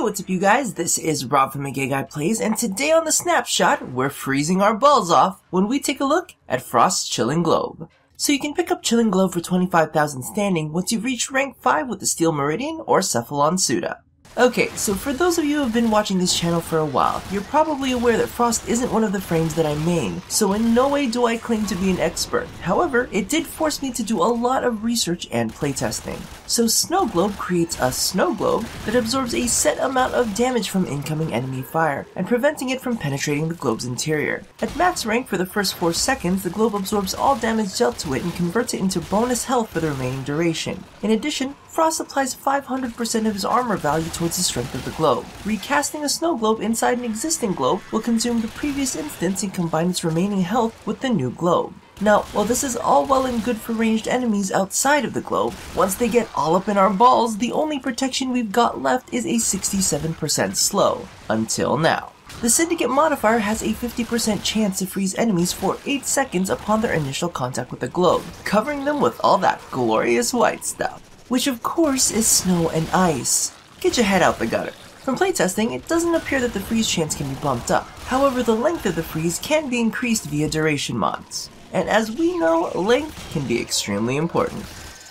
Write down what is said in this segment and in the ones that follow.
Hey, what's up you guys? This is Rob from Gay Guy Plays, and today on the Snapshot, we're freezing our balls off when we take a look at Frost's Chilling Globe. So you can pick up Chilling Globe for 25,000 standing once you've reached rank 5 with the Steel Meridian or Cephalon Suda. Okay, so for those of you who have been watching this channel for a while, you're probably aware that Frost isn't one of the frames that I main, so in no way do I claim to be an expert. However, it did force me to do a lot of research and playtesting. So Snow Globe creates a Snow Globe that absorbs a set amount of damage from incoming enemy fire, and preventing it from penetrating the globe's interior. At max rank for the first 4 seconds, the globe absorbs all damage dealt to it and converts it into bonus health for the remaining duration. In addition, Frost applies 500% of his armor value towards the strength of the globe. Recasting a snow globe inside an existing globe will consume the previous instance and combine its remaining health with the new globe. Now, while this is all well and good for ranged enemies outside of the globe, once they get all up in our balls, the only protection we've got left is a 67% slow. Until now. The Syndicate modifier has a 50% chance to freeze enemies for 8 seconds upon their initial contact with the globe, covering them with all that glorious white stuff. Which of course is snow and ice. Get your head out the gutter. From playtesting, it doesn't appear that the freeze chance can be bumped up. However, the length of the freeze can be increased via duration mods. And as we know, length can be extremely important.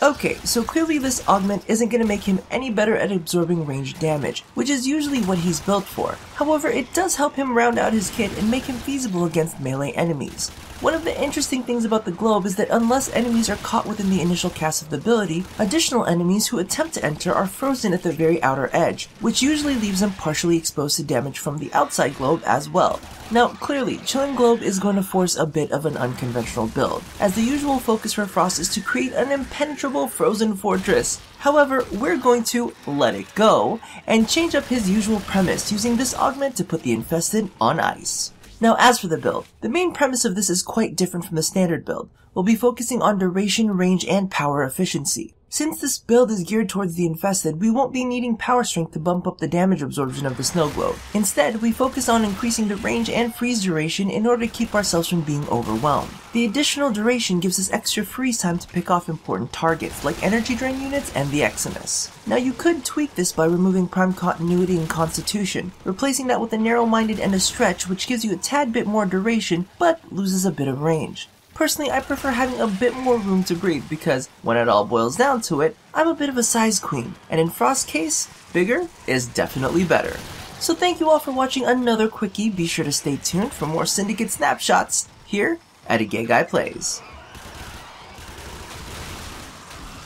Okay, so clearly this augment isn't going to make him any better at absorbing ranged damage, which is usually what he's built for. However, it does help him round out his kit and make him feasible against melee enemies. One of the interesting things about the globe is that unless enemies are caught within the initial cast of the ability, additional enemies who attempt to enter are frozen at the very outer edge, which usually leaves them partially exposed to damage from the outside globe as well. Now, clearly, Chilling Globe is going to force a bit of an unconventional build, as the usual focus for Frost is to create an impenetrable frozen fortress. However, we're going to let it go, and change up his usual premise using this augment to put the infested on ice. Now as for the build, the main premise of this is quite different from the standard build. We'll be focusing on duration, range, and power efficiency. Since this build is geared towards the infested, we won't be needing power strength to bump up the damage absorption of the snow globe. Instead, we focus on increasing the range and freeze duration in order to keep ourselves from being overwhelmed. The additional duration gives us extra freeze time to pick off important targets like energy drain units and the Eximus. Now you could tweak this by removing prime continuity and constitution, replacing that with a narrow-minded and a stretch, which gives you a tad bit more duration but loses a bit of range. Personally, I prefer having a bit more room to breathe because, when it all boils down to it, I'm a bit of a size queen, and in Frost's case, bigger is definitely better. So thank you all for watching another quickie. Be sure to stay tuned for more Syndicate snapshots here at A Gay Guy Plays.